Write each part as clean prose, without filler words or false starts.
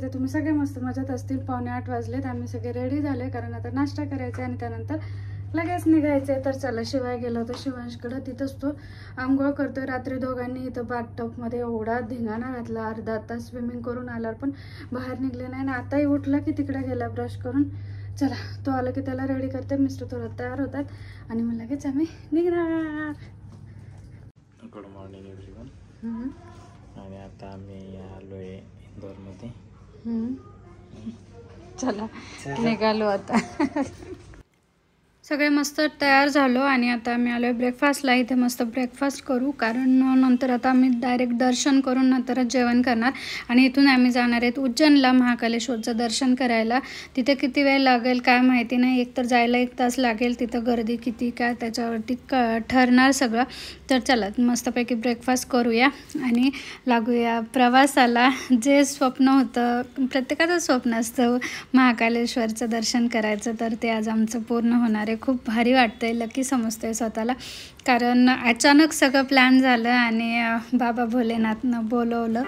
ते तुम्ही सगळे मस्त मजेत असतील। 7:45 वाजलेत, आम्ही सगळे रेडी झाले कारण आता नाश्ता करायचा आणि त्यानंतर लगेच निघायचे। तर चला, शिवाय गेलो होतो शिवांशकडे, तिथंच तो आंघोळ करतोय। रात्री दोघांनी इथं बाथटबमध्ये एवढा धिंगाणा घातला, अर्धा तास स्विमिंग करून आल्यावर पण बाहेर निघले नाही ना। आताही उठला की तिकडे गेला ब्रश करून। चला, तो आला की त्याला रेडी करते, मिस्टर थोडं तयार होतात आणि मग लगेच आम्ही निघणार। Good morning everyone. आणि आता आम्ही आलोय इंदोरमध्ये। चला निघालो आता। सगळे मस्त तयार झालो आणि आता आम्ही आलोय ब्रेकफास्टला। इथे मस्त ब्रेकफास्ट करू कारण नंतर आता आम्ही डायरेक्ट दर्शन करून नंतरच जेवण करणार आणि इथून आम्ही जाणार आहेत उज्जैनला महाकालेश्वरचं दर्शन करायला। तिथे किती वेळ लागेल काय माहिती नाही, एक तर जायला 1 तास लागेल, तिथं गर्दी किती काय त्याच्यावरती ठरणार सगळं। तर चला मस्तपैकी ब्रेकफास्ट करूया आणि लागूया प्रवासाला। जे स्वप्न होतं, प्रत्येकाचं स्वप्न असतं महाकालेश्वरचं दर्शन करायचं, तर ते आज आमचं पूर्ण होणार आहे। खूप भारी वाटतंय, लकी समजतंय स्वतःला कारण अचानक सगळं प्लॅन झालं आणि बाबा भोलेनाथनं बोलवलं।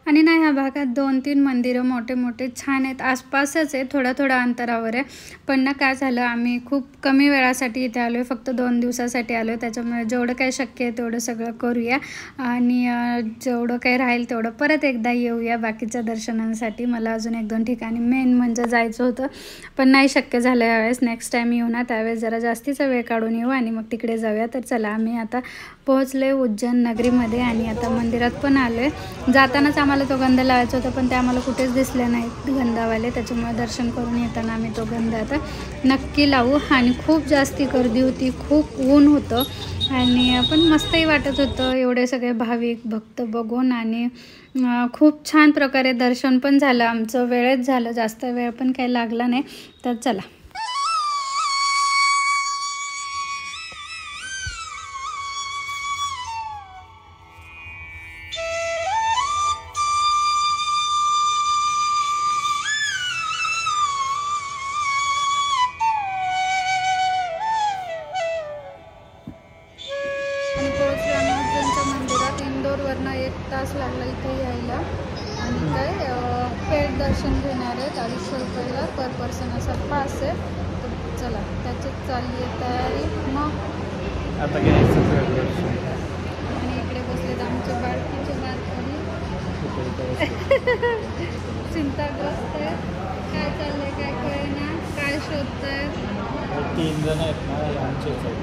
आणि ना ह्या भागात 2-3 मंदिरं मोठे मोठे छान आहेत, आसपासच आहे, थोडा जेवढं आहे। पण ना काय झालं, आम्ही खूप कमी वेळासाठी इथे आलो आहे, फक्त 2 दिवसासाठी आलो आहे। त्याच्यामुळे जेवढं काही शक्य आहे तेवढं सगळं करूया आणि जेवढं काही राहील तेवढं परत एकदा येऊया बाकीच्या दर्शनांसाठी। मला अजून 1-2 ठिकाणी मेन म्हणजे जायचं होतं, पण नाही शक्य झालं यावेळेस। नेक्स्ट टाईम येऊ ना, त्यावेळेस जरा जास्तीचा वेळ काढून येऊ आणि मग तिकडे जाऊया। तर चला, आम्ही आता पोहोचले उज्जैन नगरीमध्ये आणि आता मंदिरात पण आलो आहे। जातानाच आम्हाला तो गंध लावायचा होता, पण ते आम्हाला कुठेच दिसले नाहीत गंधावाले, त्याच्यामुळे दर्शन करून येताना आम्ही तो गंध आता नक्की लावू। आणि खूप जास्ती गर्दी होती, खूप ऊन होतं आणि पण मस्तही वाटत होतं एवढे सगळे भाविक भक्त बघून आणि खूप छान प्रकारे दर्शन पण झालं आमचं। वेळेत झालं, जास्त वेळ पण काही लागला नाही। तर चला, इंदोरवरनं 1 तास लागला इथे यायला आणि काय पेड दर्शन घेणार आहेत 250 रुपयाला पर पर्सन असा पास आहे। तर चला, त्याच्यात चालली आहे तयारी। मग आता घ्यायचं दर्शन आणि इकडे बसलेत आमचे बाळकीचे बारकरी, चिंताग्रस्त आहे, काय चाललंय काय कळेना, काय शोधतायत। 3 जण आहेत ना आमचेच आहेत,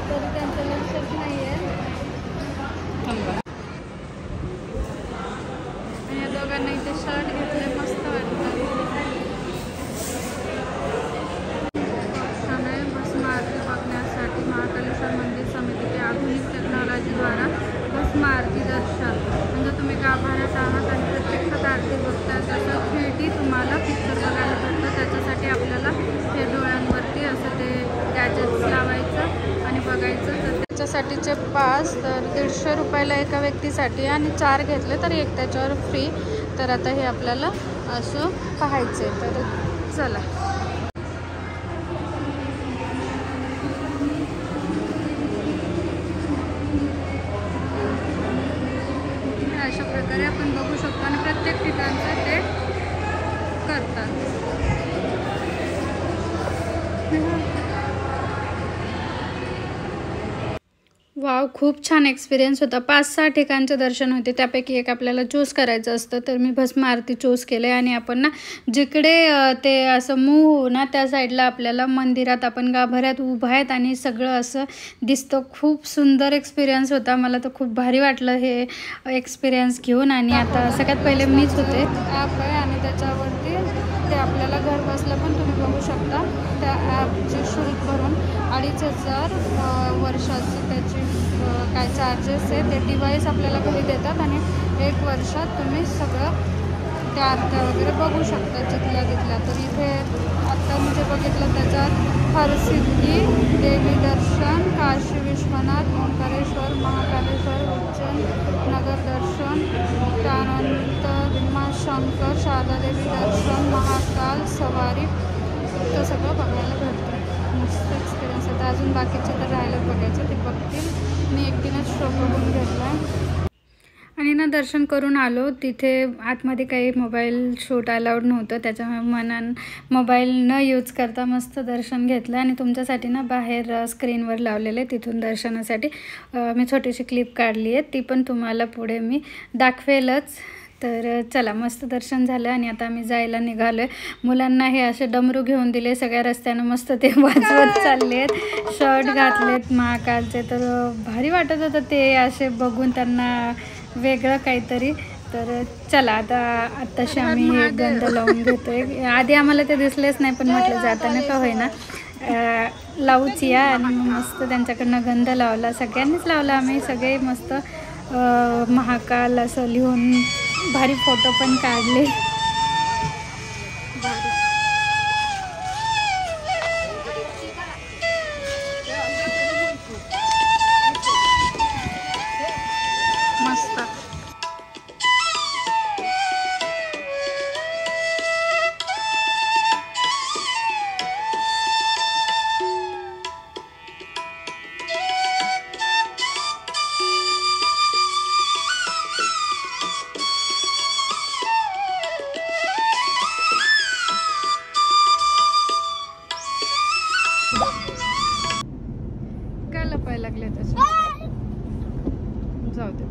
तरी त्यांचं लक्षच नाही आहे। या दोघांना इथे शर्ट घेतले, मस्त वाटतं, छान आहे। भस्म आरती बघण्यासाठी महाकालेश्वर मंदिर समितीचे आधुनिक टेक्नॉलॉजीद्वारा भस्म आरती दर्शन, म्हणजे तुम्ही गाभाऱ्यात आहात आणि प्रत्यक्षात आरती बघताय तसं 3D तुम्हाला पिक्चर बघायला भेटतं। त्याच्यासाठी आपल्याला हे डोळ्यांवरती असं ते गॅजेट्स लावायचं आणि बघायचं। तर त्याच्यासाठीचे पास तर 150 रुपयाला एका व्यक्तीसाठी आणि 4 घेतले तर 1 त्याच्यावर फ्री। तर आता हे आपल्याला असं पाहायचं आहे, तर चला। अशा प्रकारे आपण बघू शकतो आणि प्रत्येक ठिकाणचं ते करतात। वाव, खूप छान एक्सपिरियन्स होता। 5-6 ठिकाणचे दर्शन होते, त्यापैकी एक आपल्याला चूज करायचं असतं। तर मी भस्म आरती चूज केलं आहे आणि आपण ना जिकडे ते असं मूव होऊ ना त्या साईडला आपल्याला मंदिरात आपण गाभाऱ्यात उभं आहेत आणि सगळं असं दिसतं। खूप सुंदर एक्सपिरियन्स होता, मला तर खूप भारी वाटलं हे एक्सपिरियन्स घेऊन। आणि आता सगळ्यात पहिले मीच होते, ॲप आहे आणि त्याच्यावरती ते आपल्याला घर बसलं पण तुम्ही बघू शकता। त्या ॲपची शुल्क भरून 2500 वर्षाचं त्याची काय चार्जेस आहे. ते डिव्हाइस आपल्याला घरी देतात आणि 1 वर्षात तुम्ही सगळं त्या आरत्या वगैरे बघू शकता जिथल्या तिथल्या. तर इथे आत्ता म्हणजे बघितलं त्याच्यात हरसिद्धी, देवी दर्शन, काशी विश्वनाथ, ओंकारेश्वर, महाकालेश्वर, उज्जैन, नगर दर्शन, त्यानंतर भीमाशंकर, शारदादेवी दर्शन, महाकाल, सवारी, तर सगळं बघायला भेटतं. मस्त एक्सपिरियन्स आहे. तर अजून बाकीचे तर राहिलं बघायचं, ते बघतील. मी एकटीनंच शो बघून घेतला आहे आणि ना दर्शन करून आलो. तिथे आतमध्ये काही मोबाईल शूट अलाउड नव्हतं, त्याच्यामुळे मोबाईल न यूज करता मस्त दर्शन घेतलं. आणि तुमच्यासाठी ना बाहेर स्क्रीनवर लावलेले तिथून दर्शनासाठी मी छोटीशी क्लिप काढली आहे, ती पण तुम्हाला पुढे मी दाखवेलच. तर चला, मस्त दर्शन झालं आणि आता आम्ही जायला निघालो आहे. मुलांना हे असे डमरू घेऊन दिले सगळ्या रस्त्यानं, मस्त ते वाजवत चालले आहेत. शर्ट घातलेत महाकालचे, तर भारी वाटत होतं ते असे बघून, त्यांना वेगळं काहीतरी. तर चला, आत्ताशी आम्ही हे गंध लावून घेतोय. आधी आम्हाला ते दिसलेच नाही, पण म्हटलं जाताना का होईना लावूच या. आणि मस्त त्यांच्याकडनं गंध लावला, सगळ्यांनीच लावला. आम्ही सगळे मस्त महाकाल असं लिहून भारी फोटो पण काढले. मस्त. काय लपायला लागले तसे? जाऊ दे.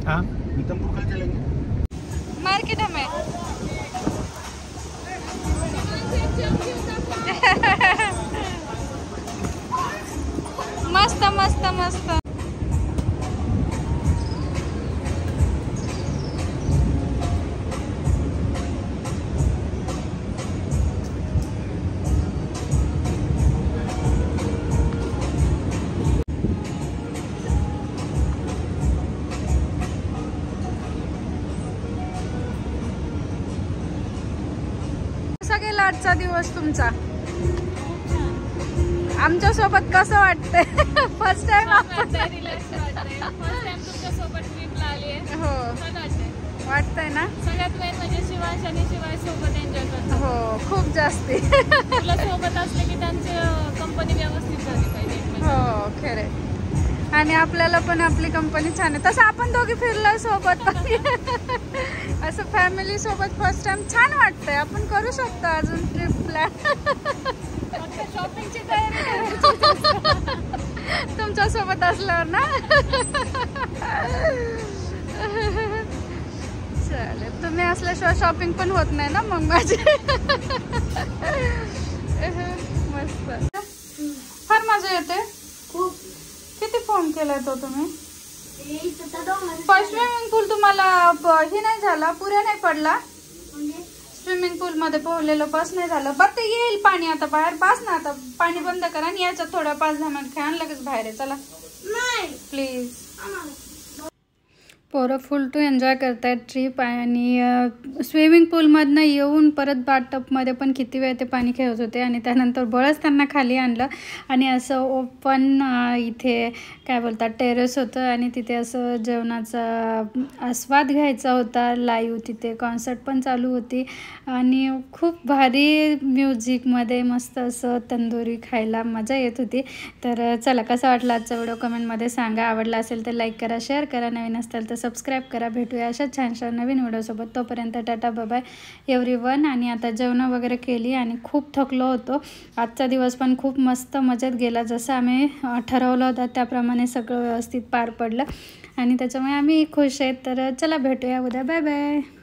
हाँ, मार्केट में मस्त मस्त मस्त. गेला आजचा दिवस तुमचा? आमच्या सोबत कसं वाटतंय? फर्स्ट टाइम हो वाटतंय ना. सगळ्यात मेन म्हणजे शिवांश आणि शिवाय सोबत एन्जॉय करतो. हो, खूप जास्ती. तुला सोबत असले की त्यांची कंपनी व्यवस्थित झाली पाहिजे. हो खरे. आणि आपल्याला पण आपली कंपनी छान आहे. तसं आपण दोघी फिरलोय सोबत, असं फॅमिली सोबत फर्स्ट टाइम छान वाटतंय. आपण करू शकतो अजून ट्रिप प्लॅन. शॉपिंगची तयारी तुमच्या सोबत असल्यावर ना. चालेल, तुम्ही असल्याशिवाय शॉपिंग पण होत नाही ना मग माझी. मस्त, फार मजा येते. किती फोन केलाय तो तुम्ही? स्विमिंग पूल तुम्हाला हे नाही झाला, पुऱ्या नाही पडला? स्विमिंग पूल मध्ये पोहलेलं बस नाही झालं? बघ ते येईल पाणी आता बाहेर. बस ना आता, पाणी बंद करा आणि याच्यात थोडं 5-10 मिनिट खेळा लगेच बाहेर आहे. चला प्लीज. पोरं फुल टू एन्जॉय करतायत ट्रिप. आणि स्विमिंग पूलमधनं येऊन परत बाथटबमध्ये पण किती वेळ ते पाणी खेळत होते. आणि त्यानंतर बळच त्यांना खाली आणलं आणि असं ओपन इथे काय बोलतात टेरेस होतं आणि तिथे असं जेवणाचा आस्वाद घ्यायचा होता. लाईव्ह तिथे कॉन्सर्ट पण चालू होती आणि खूप भारी म्युझिकमध्ये मस्त असं तंदुरी खायला मजा येत होती. तर चला, कसा वाटला आजचा व्हिडिओ कमेंटमध्ये सांगा. आवडला असेल तर लाईक करा, शेअर करा. नवीन असताल तर सबस्क्राईब करा. भेटूया अशा छानशा नवीन व्हिडिओसोबत. तोपर्यंत टाटा बाय बाय एव्हरीवन. आणि आता जेवणं वगैरे केली आणि खूप थकलो होतो. आजचा दिवस पण खूप मस्त मजेत गेला. जसं आम्ही ठरवलं होतं त्याप्रमाणे सगळं व्यवस्थित पार पडलं आणि त्याच्यामुळे आम्ही खुश आहेत. तर चला भेटूया उद्या. Bye bye.